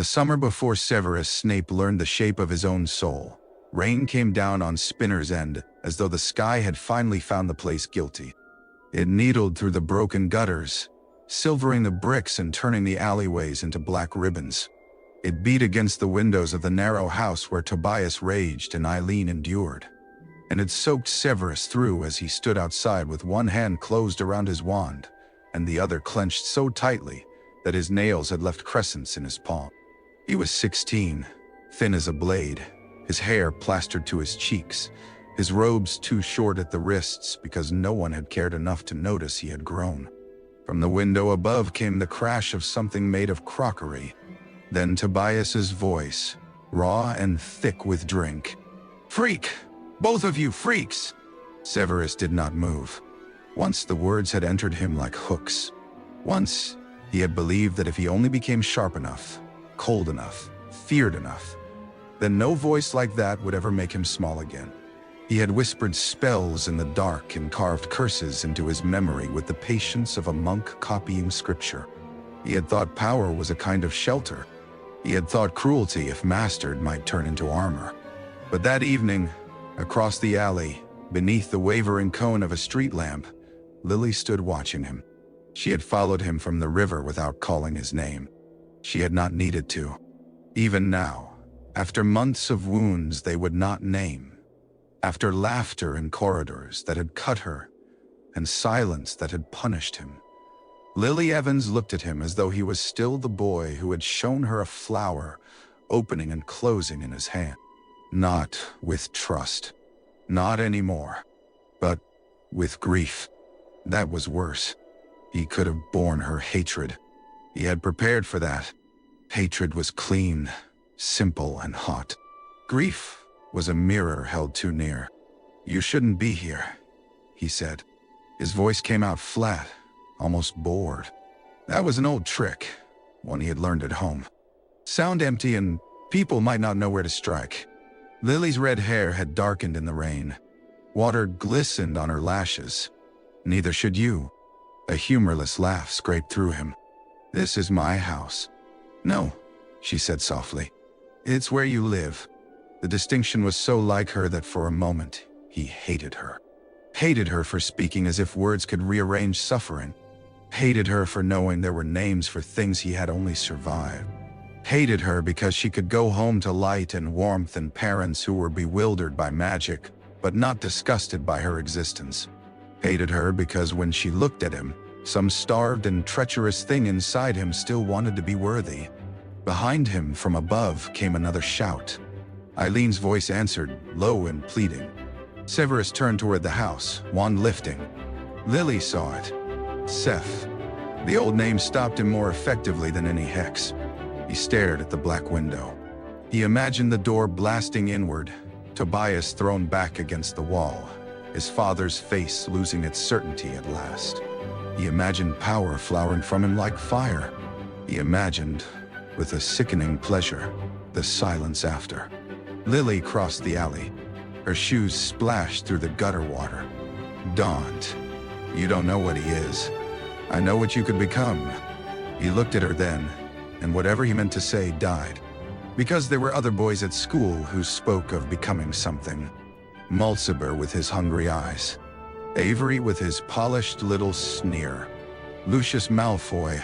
summer before Severus Snape learned the shape of his own soul, rain came down on Spinner's End as though the sky had finally found the place guilty. It needled through the broken gutters, silvering the bricks and turning the alleyways into black ribbons. It beat against the windows of the narrow house where Tobias raged and Eileen endured. And it soaked Severus through as he stood outside with one hand closed around his wand and the other clenched so tightly that his nails had left crescents in his palm. He was 16, thin as a blade, his hair plastered to his cheeks, his robes too short at the wrists because no one had cared enough to notice he had grown. From the window above came the crash of something made of crockery. Then Tobias's voice, raw and thick with drink. "Freak! Both of you freaks!" Severus did not move. Once the words had entered him like hooks. Once he had believed that if he only became sharp enough, cold enough, feared enough, then no voice like that would ever make him small again. He had whispered spells in the dark and carved curses into his memory with the patience of a monk copying scripture. He had thought power was a kind of shelter. He had thought cruelty, if mastered, might turn into armor. But that evening, across the alley, beneath the wavering cone of a street lamp, Lily stood watching him. She had followed him from the river without calling his name. She had not needed to. Even now, after months of wounds they would not name, after laughter in corridors that had cut her, and silence that had punished him, Lily Evans looked at him as though he was still the boy who had shown her a flower opening and closing in his hand. Not with trust. Not anymore. But with grief. That was worse. He could have borne her hatred. He had prepared for that. Hatred was clean, simple, and hot. Grief was a mirror held too near. "You shouldn't be here," he said. His voice came out flat, almost bored. That was an old trick, one he had learned at home. Sound empty and people might not know where to strike. Lily's red hair had darkened in the rain. Water glistened on her lashes. "Neither should you." A humorless laugh scraped through him. "This is my house." "No," she said softly. "It's where you live." The distinction was so like her that for a moment he hated her. Hated her for speaking as if words could rearrange suffering. Hated her for knowing there were names for things he had only survived. Hated her because she could go home to light and warmth and parents who were bewildered by magic, but not disgusted by her existence. Hated her because when she looked at him, some starved and treacherous thing inside him still wanted to be worthy. Behind him, from above, came another shout. Eileen's voice answered, low and pleading. Severus turned toward the house, wand lifting. Lily saw it. Seth. The old name stopped him more effectively than any hex. He stared at the black window. He imagined the door blasting inward, Tobias thrown back against the wall, his father's face losing its certainty at last. He imagined power flowering from him like fire. He imagined, with a sickening pleasure, the silence after. Lily crossed the alley. Her shoes splashed through the gutter water. Daunt. You don't know what he is. I know what you could become. He looked at her then, and whatever he meant to say died. Because there were other boys at school who spoke of becoming something. Mulciber with his hungry eyes. Avery with his polished little sneer. Lucius Malfoy,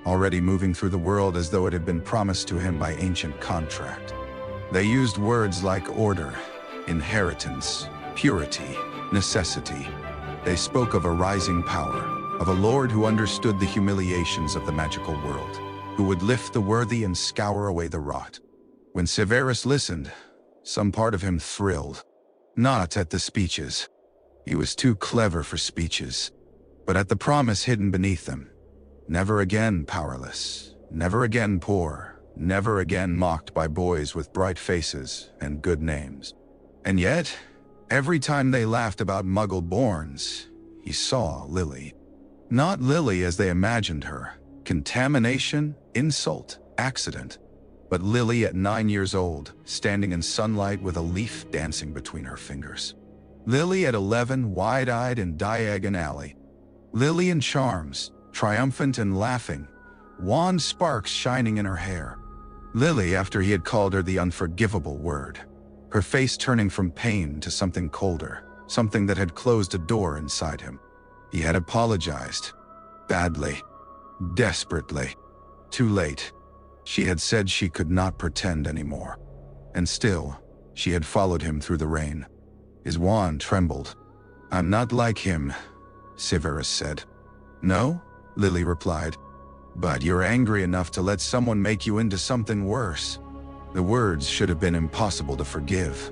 already moving through the world as though it had been promised to him by ancient contract. They used words like order, inheritance, purity, necessity. They spoke of a rising power, of a lord who understood the humiliations of the magical world, who would lift the worthy and scour away the rot. When Severus listened, some part of him thrilled. Not at the speeches. He was too clever for speeches, but at the promise hidden beneath them. Never again powerless, never again poor, never again mocked by boys with bright faces and good names. And yet, every time they laughed about Muggle-borns, he saw Lily. Not Lily as they imagined her, contamination, insult, accident, but Lily at 9 years old, standing in sunlight with a leaf dancing between her fingers. Lily at 11, wide-eyed in Diagon Alley. Lily in charms, triumphant and laughing, wand sparks shining in her hair. Lily, after he had called her the unforgivable word, her face turning from pain to something colder, something that had closed a door inside him. He had apologized. Badly. Desperately. Too late. She had said she could not pretend anymore. And still, she had followed him through the rain. His wand trembled. "I'm not like him," Severus said. "No?" Lily replied. "But you're angry enough to let someone make you into something worse." The words should have been impossible to forgive.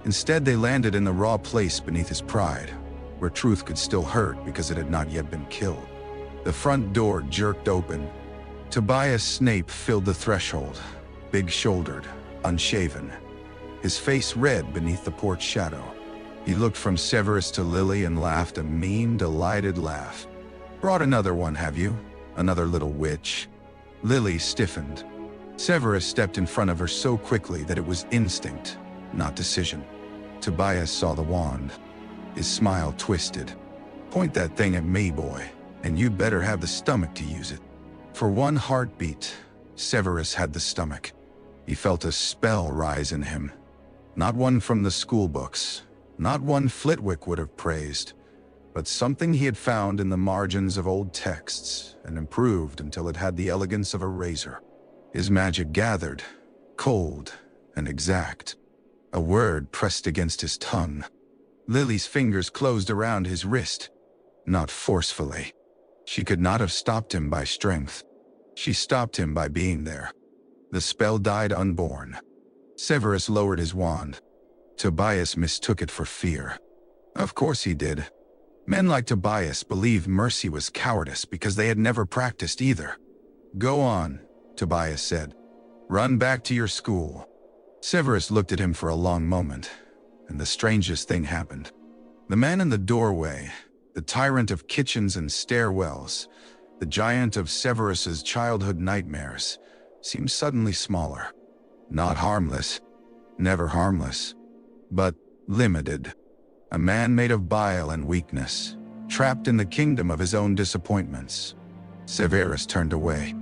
Instead, they landed in the raw place beneath his pride, where truth could still hurt because it had not yet been killed. The front door jerked open. Tobias Snape filled the threshold, big-shouldered, unshaven, his face red beneath the porch shadow. He looked from Severus to Lily and laughed a mean, delighted laugh. "Brought another one, have you? Another little witch?" Lily stiffened. Severus stepped in front of her so quickly that it was instinct, not decision. Tobias saw the wand. His smile twisted. "Point that thing at me, boy, and you'd better have the stomach to use it." For one heartbeat, Severus had the stomach. He felt a spell rise in him. Not one from the school books, not one Flitwick would have praised, but something he had found in the margins of old texts and improved until it had the elegance of a razor. His magic gathered, cold and exact. A word pressed against his tongue. Lily's fingers closed around his wrist, not forcefully. She could not have stopped him by strength. She stopped him by being there. The spell died unborn. Severus lowered his wand. Tobias mistook it for fear. Of course he did. Men like Tobias believed mercy was cowardice because they had never practiced either. "Go on," Tobias said. "Run back to your school." Severus looked at him for a long moment, and the strangest thing happened. The man in the doorway, the tyrant of kitchens and stairwells, the giant of Severus's childhood nightmares, seemed suddenly smaller. Not harmless, never harmless, but limited. A man made of bile and weakness, trapped in the kingdom of his own disappointments. Severus turned away.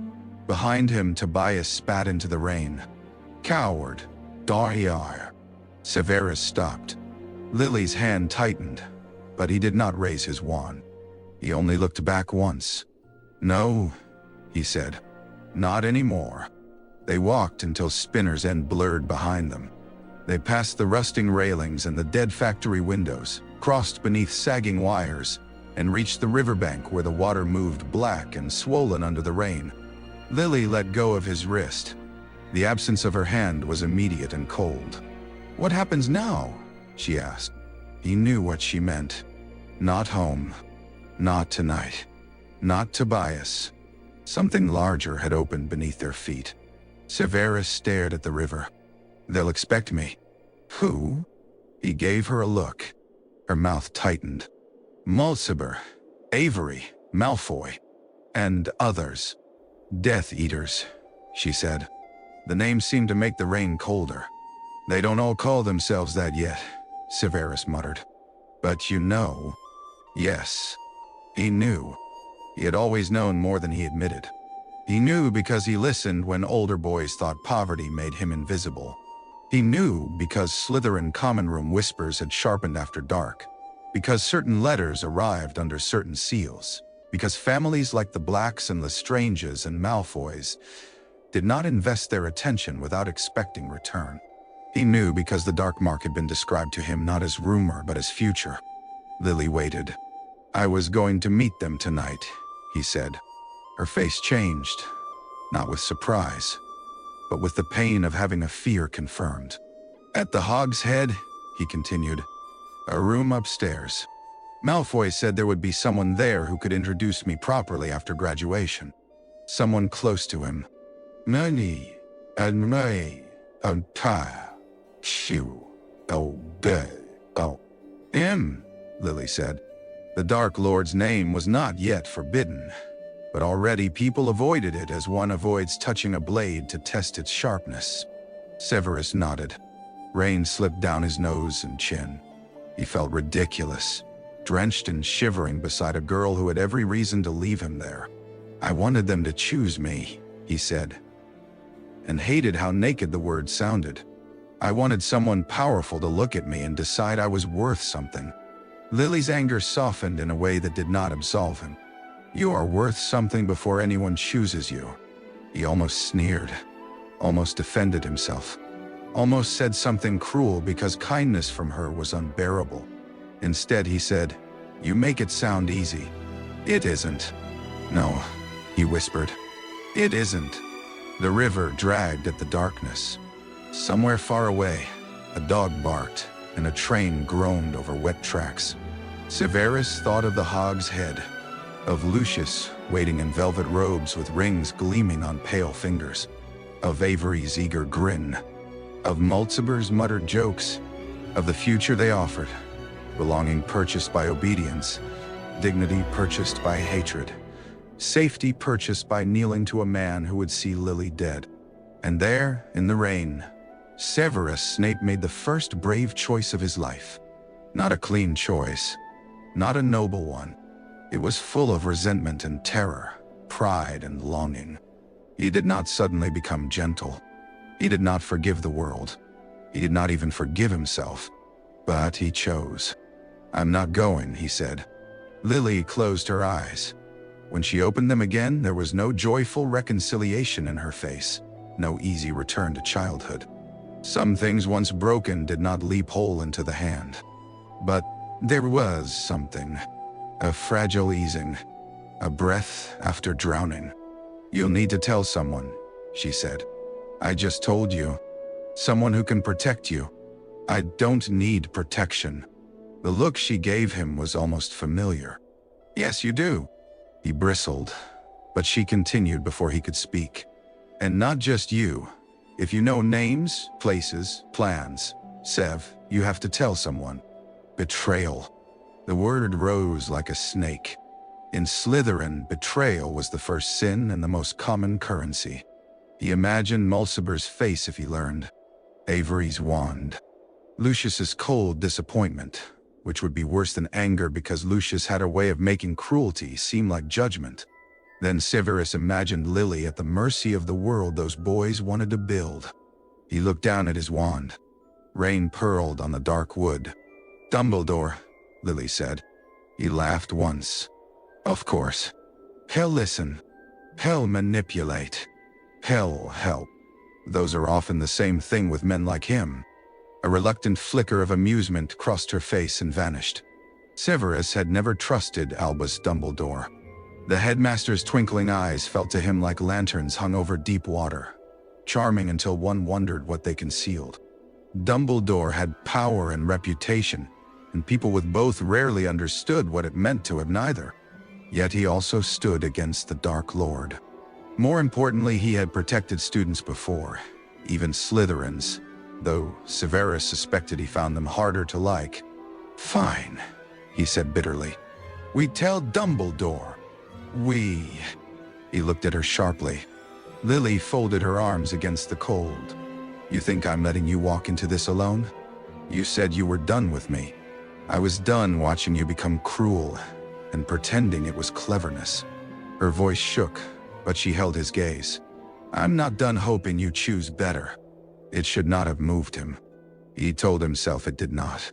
Behind him, Tobias spat into the rain. "Coward, Dariar." Severus stopped. Lily's hand tightened, but he did not raise his wand. He only looked back once. "No," he said. "Not anymore." They walked until Spinner's End blurred behind them. They passed the rusting railings and the dead factory windows, crossed beneath sagging wires, and reached the riverbank where the water moved black and swollen under the rain. Lily let go of his wrist. The absence of her hand was immediate and cold. "What happens now?" she asked. He knew what she meant. Not home. Not tonight. Not Tobias. Something larger had opened beneath their feet. Severus stared at the river. "They'll expect me." "Who?" He gave her a look. Her mouth tightened. "Mulciber, Avery, Malfoy, and others. Death Eaters," she said. The name seemed to make the rain colder. "They don't all call themselves that yet," Severus muttered. "But you know." Yes. He knew. He had always known more than he admitted. He knew because he listened when older boys thought poverty made him invisible. He knew because Slytherin common room whispers had sharpened after dark, because certain letters arrived under certain seals, because families like the Blacks and Lestranges and Malfoys did not invest their attention without expecting return. He knew because the dark mark had been described to him not as rumor but as future. Lily waited. "I was going to meet them tonight," he said. Her face changed, not with surprise, but with the pain of having a fear confirmed. "At the Hog's Head," he continued. "A room upstairs. Malfoy said there would be someone there who could introduce me properly after graduation. Someone close to him. Money, and me, and tire, shoo, oh, day, oh." "Him," Lily said. The Dark Lord's name was not yet forbidden, but already people avoided it as one avoids touching a blade to test its sharpness. Severus nodded. Rain slipped down his nose and chin. He felt ridiculous, drenched and shivering beside a girl who had every reason to leave him there. "I wanted them to choose me," he said. and hated how naked the word sounded. I wanted someone powerful to look at me and decide I was worth something. Lily's anger softened in a way that did not absolve him. You are worth something before anyone chooses you. He almost sneered, almost defended himself, almost said something cruel because kindness from her was unbearable. Instead, he said, "You make it sound easy. It isn't." "No," he whispered. "It isn't." The river dragged at the darkness. Somewhere far away, a dog barked and a train groaned over wet tracks. Severus thought of the Hog's Head, of Lucius waiting in velvet robes with rings gleaming on pale fingers, of Avery's eager grin, of Mulciber's muttered jokes, of the future they offered, belonging purchased by obedience, dignity purchased by hatred, safety purchased by kneeling to a man who would see Lily dead. And there, in the rain, Severus Snape made the first brave choice of his life. Not a clean choice, not a noble one. It was full of resentment and terror, pride and longing. He did not suddenly become gentle. He did not forgive the world. He did not even forgive himself. But he chose. "I'm not going," he said. Lily closed her eyes. When she opened them again, there was no joyful reconciliation in her face, no easy return to childhood. Some things once broken did not leap whole into the hand. But there was something, a fragile easing, a breath after drowning. "You'll need to tell someone," she said. "I just told you. Someone who can protect you." "I don't need protection." The look she gave him was almost familiar. "Yes, you do." He bristled, but she continued before he could speak. "And not just you. If you know names, places, plans, Sev, you have to tell someone." Betrayal. The word rose like a snake. In Slytherin, betrayal was the first sin and the most common currency. He imagined Mulciber's face if he learned, Avery's wand, Lucius's cold disappointment, which would be worse than anger because Lucius had a way of making cruelty seem like judgment. Then Severus imagined Lily at the mercy of the world those boys wanted to build. He looked down at his wand. Rain purled on the dark wood. "Dumbledore," Lily said. He laughed once. "Of course. He'll listen. He'll manipulate. He'll help." Those are often the same thing with men like him. A reluctant flicker of amusement crossed her face and vanished. Severus had never trusted Albus Dumbledore. The headmaster's twinkling eyes felt to him like lanterns hung over deep water, charming until one wondered what they concealed. Dumbledore had power and reputation, and people with both rarely understood what it meant to have neither. Yet he also stood against the Dark Lord. More importantly, he had protected students before, even Slytherins, though Severus suspected he found them harder to like. "Fine," he said bitterly. "We tell Dumbledore. We." He looked at her sharply. Lily folded her arms against the cold. "You think I'm letting you walk into this alone? You said you were done with me. I was done watching you become cruel and pretending it was cleverness." Her voice shook, but she held his gaze. "I'm not done hoping you choose better." It should not have moved him. He told himself it did not.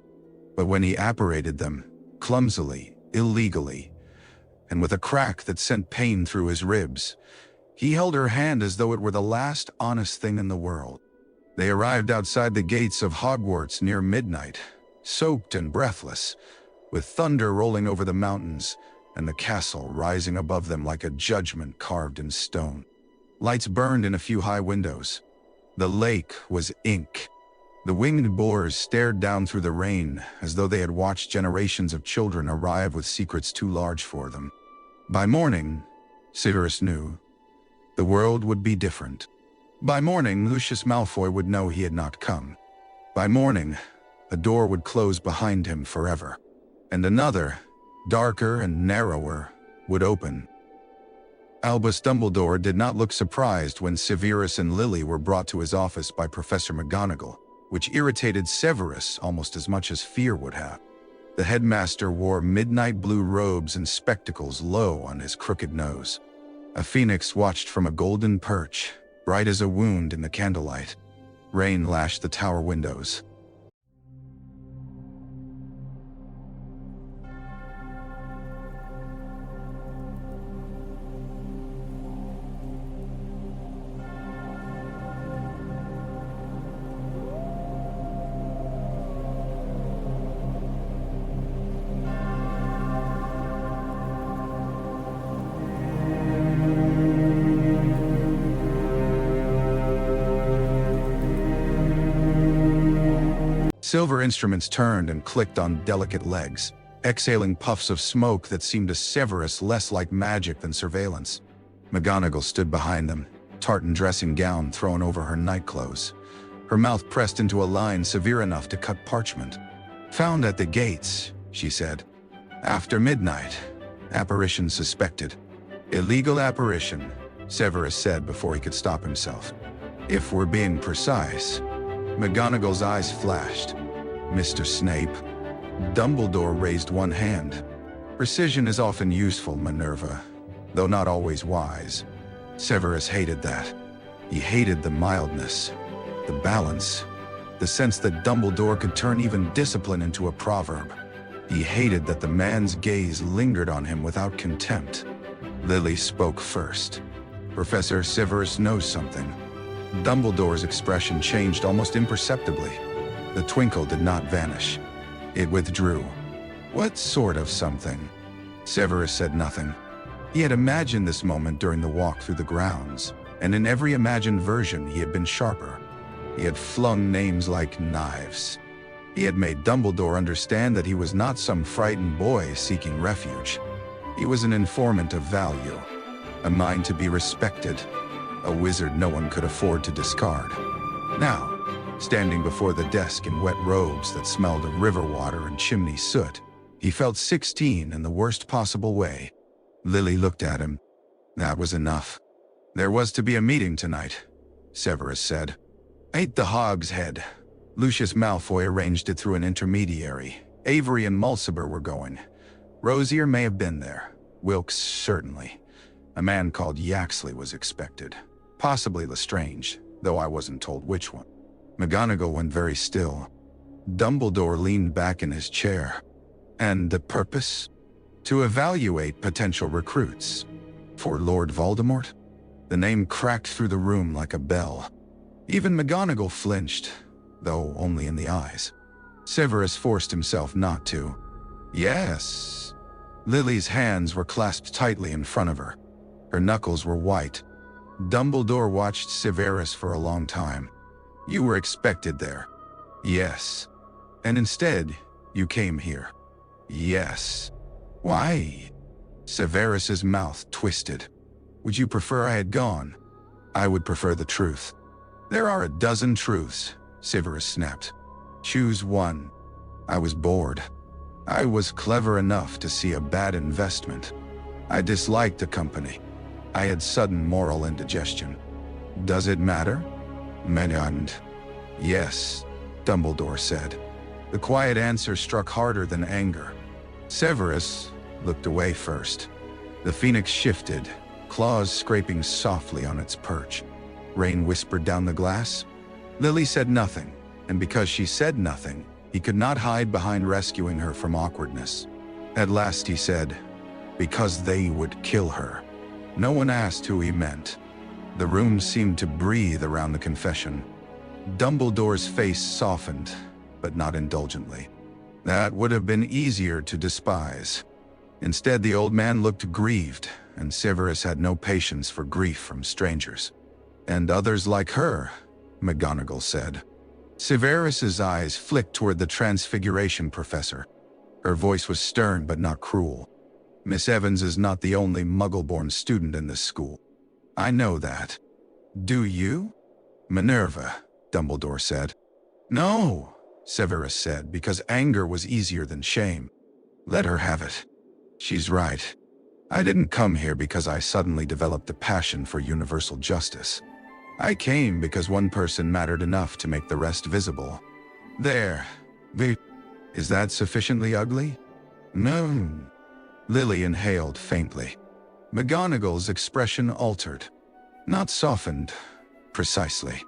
But when he apparated them, clumsily, illegally, and with a crack that sent pain through his ribs, he held her hand as though it were the last honest thing in the world. They arrived outside the gates of Hogwarts near midnight, soaked and breathless, with thunder rolling over the mountains and the castle rising above them like a judgment carved in stone. Lights burned in a few high windows. The lake was ink. The winged boars stared down through the rain as though they had watched generations of children arrive with secrets too large for them. By morning, Severus knew, the world would be different. By morning, Lucius Malfoy would know he had not come. By morning, a door would close behind him forever, and another, darker and narrower, would open. Albus Dumbledore did not look surprised when Severus and Lily were brought to his office by Professor McGonagall, which irritated Severus almost as much as fear would have. The headmaster wore midnight blue robes and spectacles low on his crooked nose. A phoenix watched from a golden perch, bright as a wound in the candlelight. Rain lashed the tower windows. Silver instruments turned and clicked on delicate legs, exhaling puffs of smoke that seemed to Severus less like magic than surveillance. McGonagall stood behind them, tartan dressing gown thrown over her nightclothes, her mouth pressed into a line severe enough to cut parchment. "Found at the gates," she said. "After midnight. Apparition suspected." "Illegal apparition," Severus said before he could stop himself. "If we're being precise." McGonagall's eyes flashed. "Mr. Snape." Dumbledore raised one hand. "Precision is often useful, Minerva, though not always wise." Severus hated that. He hated the mildness, the balance, the sense that Dumbledore could turn even discipline into a proverb. He hated that the man's gaze lingered on him without contempt. Lily spoke first. "Professor Severus knows something." Dumbledore's expression changed almost imperceptibly. The twinkle did not vanish. It withdrew. "What sort of something?" Severus said nothing. He had imagined this moment during the walk through the grounds, and in every imagined version he had been sharper. He had flung names like knives. He had made Dumbledore understand that he was not some frightened boy seeking refuge. He was an informant of value, a mind to be respected, a wizard no one could afford to discard. Now, standing before the desk in wet robes that smelled of river water and chimney soot, he felt 16 in the worst possible way. Lily looked at him. That was enough. "There was to be a meeting tonight," Severus said. "Ate the hog's head." Lucius Malfoy arranged it through an intermediary. Avery and Mulciber were going. Rosier may have been there. Wilkes certainly. A man called Yaxley was expected. Possibly Lestrange, though I wasn't told which one. McGonagall went very still. Dumbledore leaned back in his chair. "And the purpose?" "To evaluate potential recruits." "For Lord Voldemort?" The name cracked through the room like a bell. Even McGonagall flinched, though only in the eyes. Severus forced himself not to. "Yes." Lily's hands were clasped tightly in front of her. Her knuckles were white. Dumbledore watched Severus for a long time. "You were expected there." "Yes." "And instead, you came here." "Yes." "Why?" Severus's mouth twisted. "Would you prefer I had gone?" "I would prefer the truth." "There are a dozen truths," Severus snapped. "Choose one." "I was bored. I was clever enough to see a bad investment. I disliked the company. I had sudden moral indigestion." "Does it matter?" "Menand." "Yes," Dumbledore said. The quiet answer struck harder than anger. Severus looked away first. The phoenix shifted, claws scraping softly on its perch. Rain whispered down the glass. Lily said nothing, and because she said nothing, he could not hide behind rescuing her from awkwardness. At last he said, "Because they would kill her." No one asked who he meant. The room seemed to breathe around the confession. Dumbledore's face softened, but not indulgently. That would have been easier to despise. Instead, the old man looked grieved, and Severus had no patience for grief from strangers. "And others like her," McGonagall said. Severus's eyes flicked toward the Transfiguration professor. Her voice was stern but not cruel. "Miss Evans is not the only Muggle-born student in this school. I know that." "Do you?" "Minerva," Dumbledore said. "No," Severus said, because anger was easier than shame. "Let her have it. She's right. I didn't come here because I suddenly developed a passion for universal justice. I came because one person mattered enough to make the rest visible. There. Is that sufficiently ugly?" "No." Lily inhaled faintly. McGonagall's expression altered. Not softened, Precisely.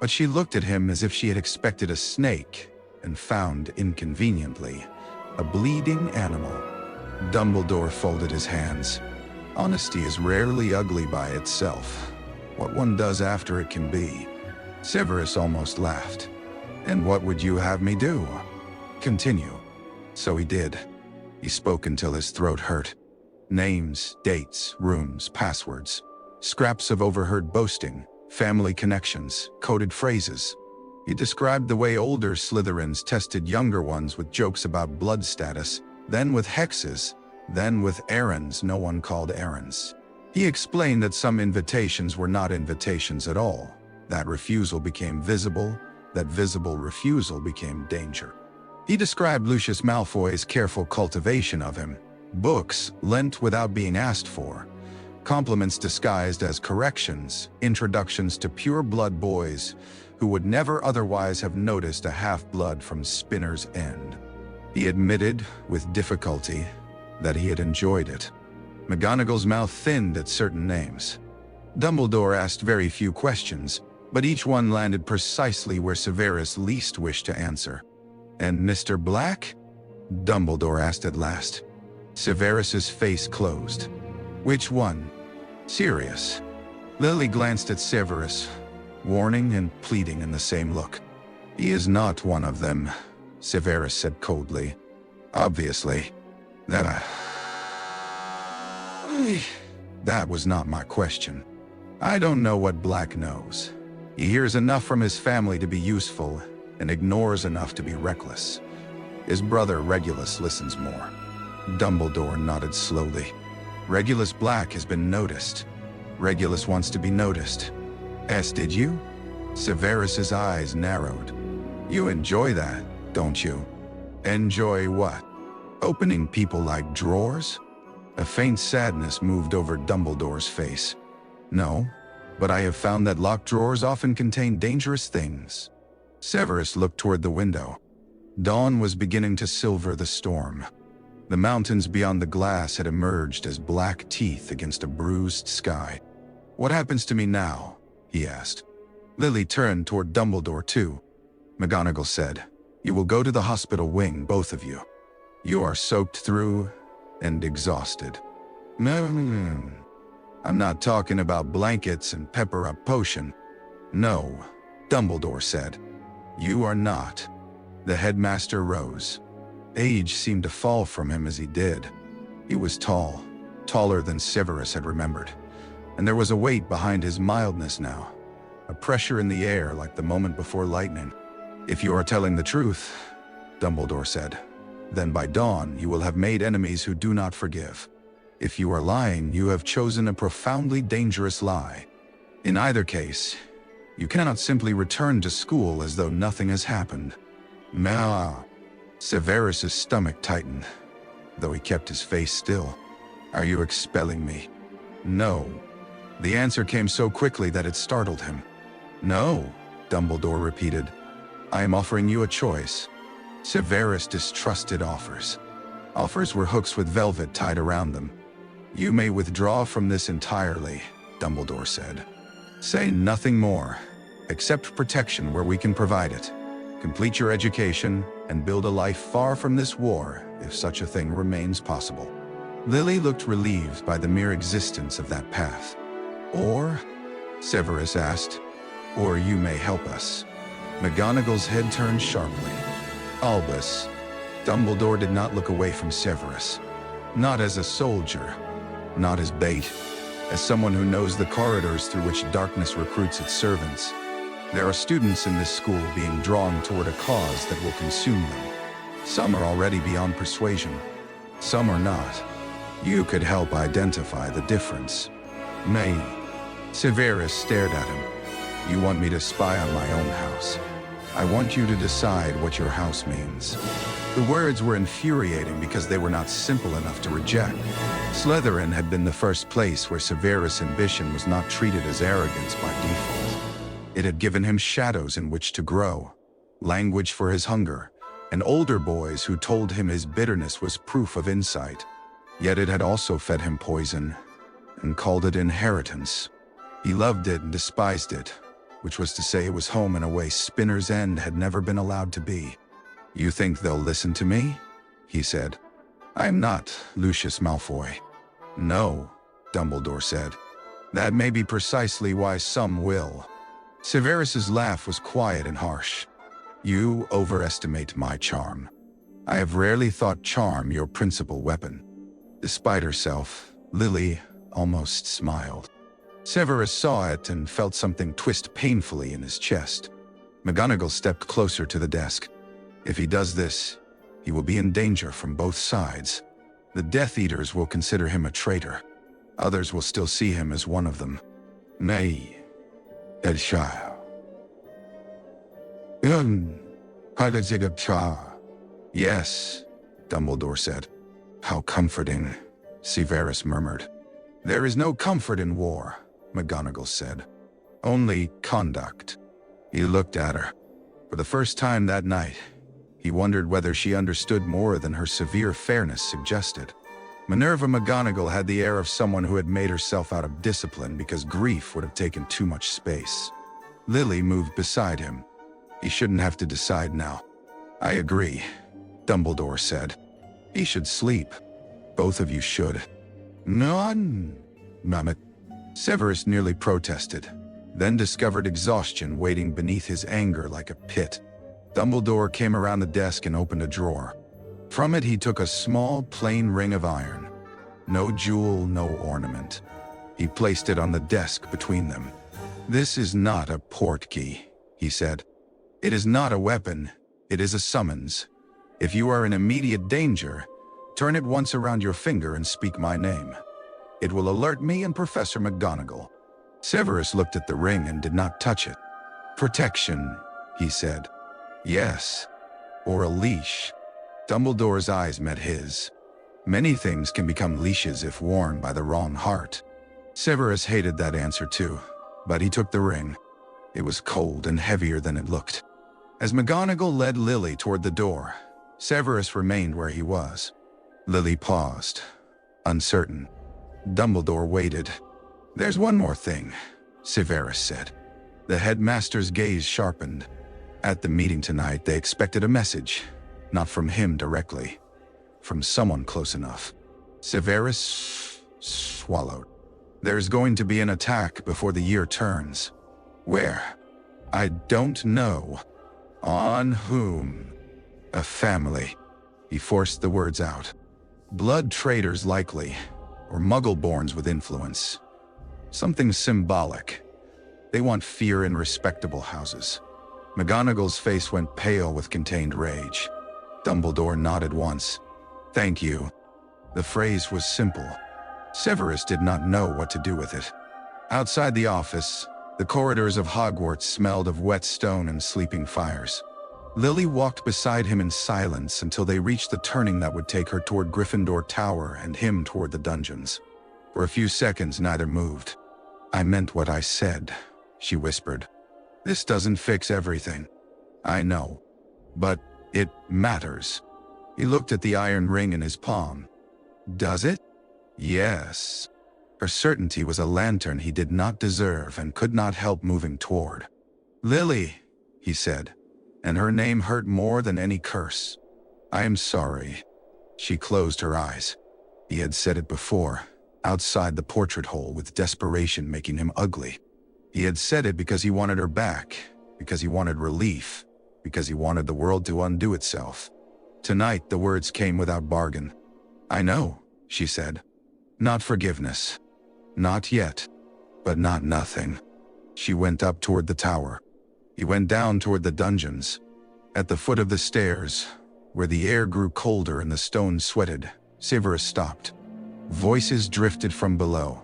But she looked at him as if she had expected a snake and found, inconveniently, a bleeding animal. Dumbledore folded his hands. Honesty is rarely ugly by itself. What one does after it can be. Severus almost laughed. And what would you have me do? Continue. So he did. He spoke until his throat hurt. Names, dates, rooms, passwords. Scraps of overheard boasting, family connections, coded phrases. He described the way older Slytherins tested younger ones with jokes about blood status, then with hexes, then with errands no one called errands. He explained that some invitations were not invitations at all. That refusal became visible, that visible refusal became danger. He described Lucius Malfoy's careful cultivation of him. Books lent without being asked for. Compliments disguised as corrections, introductions to pure-blood boys who would never otherwise have noticed a half-blood from Spinner's End. He admitted, with difficulty, that he had enjoyed it. McGonagall's mouth thinned at certain names. Dumbledore asked very few questions, but each one landed precisely where Severus least wished to answer. "And Mr. Black?" Dumbledore asked at last. Severus's face closed. "Which one?" "Sirius." Lily glanced at Severus, warning and pleading in the same look. "He is not one of them," Severus said coldly. "Obviously. That was not my question. I don't know what Black knows. He hears enough from his family to be useful, and ignores enough to be reckless. His brother Regulus listens more." Dumbledore nodded slowly. "Regulus Black has been noticed. Regulus wants to be noticed." Did you?" Severus's eyes narrowed. "You enjoy that, don't you?" "Enjoy what? Opening people like drawers?" A faint sadness moved over Dumbledore's face. "No, but I have found that locked drawers often contain dangerous things." Severus looked toward the window. Dawn was beginning to silver the storm. The mountains beyond the glass had emerged as black teeth against a bruised sky. "What happens to me now?" he asked. Lily turned toward Dumbledore too. McGonagall said, "You will go to the hospital wing, both of you. You are soaked through and exhausted." "No, I'm not talking about blankets and pepper-up potion." "No," Dumbledore said. "You are not." The headmaster rose. Age seemed to fall from him as he did. He was tall, taller than Severus had remembered, and there was a weight behind his mildness now, a pressure in the air like the moment before lightning. "If you are telling the truth," Dumbledore said, "then by dawn you will have made enemies who do not forgive. If you are lying, you have chosen a profoundly dangerous lie. In either case, you cannot simply return to school as though nothing has happened." "Nah." Severus's stomach tightened, though he kept his face still. "Are you expelling me?" "No." The answer came so quickly that it startled him. "No," Dumbledore repeated. "I am offering you a choice." Severus distrusted offers. Offers were hooks with velvet tied around them. "You may withdraw from this entirely," Dumbledore said. "Say nothing more. Accept protection where we can provide it. Complete your education and build a life far from this war, if such a thing remains possible." Lily looked relieved by the mere existence of that path. "Or?" Severus asked. "Or you may help us." McGonagall's head turned sharply. "Albus." Dumbledore did not look away from Severus. "Not as a soldier, not as bait, as someone who knows the corridors through which darkness recruits its servants. There are students in this school being drawn toward a cause that will consume them. Some are already beyond persuasion. Some are not. You could help identify the difference." "Me?" Severus stared at him. "You want me to spy on my own house? I want you to decide what your house means." The words were infuriating because they were not simple enough to reject. Slytherin had been the first place where Severus' ambition was not treated as arrogance by default. It had given him shadows in which to grow, language for his hunger, and older boys who told him his bitterness was proof of insight. Yet it had also fed him poison and called it inheritance. He loved it and despised it, which was to say it was home in a way Spinner's End had never been allowed to be. "You think they'll listen to me?" he said. "I am not Lucius Malfoy." "No," Dumbledore said. "That may be precisely why some will." Severus's laugh was quiet and harsh. "You overestimate my charm. I have rarely thought charm your principal weapon." Despite herself, Lily almost smiled. Severus saw it and felt something twist painfully in his chest. McGonagall stepped closer to the desk. If he does this, he will be in danger from both sides. The Death Eaters will consider him a traitor. Others will still see him as one of them. "Nay, Ed Shire. Yes," Dumbledore said. "How comforting," Severus murmured. "There is no comfort in war," McGonagall said. "Only conduct." He looked at her. For the first time that night, he wondered whether she understood more than her severe fairness suggested. Minerva McGonagall had the air of someone who had made herself out of discipline because grief would have taken too much space. Lily moved beside him. "He shouldn't have to decide now." "I agree," Dumbledore said. "He should sleep. Both of you should." "None, Mammoth." Severus nearly protested, then discovered exhaustion waiting beneath his anger like a pit. Dumbledore came around the desk and opened a drawer. From it he took a small, plain ring of iron. No jewel, no ornament. He placed it on the desk between them. "This is not a portkey," he said. "It is not a weapon. It is a summons. If you are in immediate danger, turn it once around your finger and speak my name. It will alert me and Professor McGonagall." Severus looked at the ring and did not touch it. "Protection," he said. "Yes. Or a leash." Dumbledore's eyes met his. Many things can become leashes if worn by the wrong heart. Severus hated that answer too, but he took the ring. It was cold and heavier than it looked. As McGonagall led Lily toward the door, Severus remained where he was. Lily paused, uncertain. Dumbledore waited. "There's one more thing," Severus said. The headmaster's gaze sharpened. At the meeting tonight, they expected a message, not from him directly, from someone close enough. Severus swallowed. "There's going to be an attack before the year turns." "Where?" "I don't know." "On whom?" "A family." He forced the words out. "Blood traitors likely, or muggle-borns with influence. Something symbolic. They want fear in respectable houses." McGonagall's face went pale with contained rage. Dumbledore nodded once. "Thank you." The phrase was simple. Severus did not know what to do with it. Outside the office, the corridors of Hogwarts smelled of wet stone and sleeping fires. Lily walked beside him in silence until they reached the turning that would take her toward Gryffindor Tower and him toward the dungeons. For a few seconds, neither moved. "I meant what I said," she whispered. "This doesn't fix everything. I know. But it matters." He looked at the iron ring in his palm. "Does it?" "Yes." Her certainty was a lantern he did not deserve and could not help moving toward. "Lily," he said, and her name hurt more than any curse. "I am sorry." She closed her eyes. He had said it before, outside the portrait hole, with desperation making him ugly. He had said it because he wanted her back, because he wanted relief, because he wanted the world to undo itself. Tonight the words came without bargain. "I know," she said. "Not forgiveness. Not yet. But not nothing." She went up toward the tower. He went down toward the dungeons. At the foot of the stairs, where the air grew colder and the stones sweated, Severus stopped. Voices drifted from below.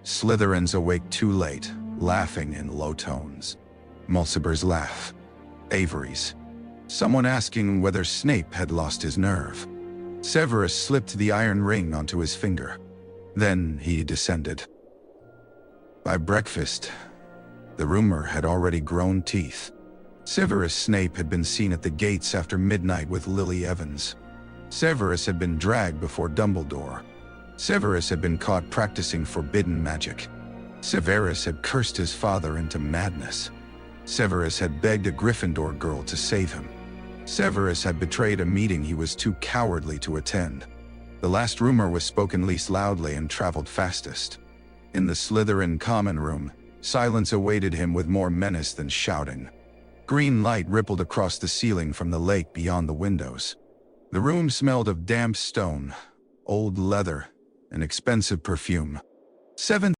Slytherins awake too late, laughing in low tones. Mulciber's laugh. Avery's. Someone asking whether Snape had lost his nerve. Severus slipped the iron ring onto his finger. Then he descended. By breakfast, the rumor had already grown teeth. Severus Snape had been seen at the gates after midnight with Lily Evans. Severus had been dragged before Dumbledore. Severus had been caught practicing forbidden magic. Severus had cursed his father into madness. Severus had begged a Gryffindor girl to save him. Severus had betrayed a meeting he was too cowardly to attend. The last rumor was spoken least loudly and traveled fastest. In the Slytherin common room, silence awaited him with more menace than shouting. Green light rippled across the ceiling from the lake beyond the windows. The room smelled of damp stone, old leather, and expensive perfume. 7th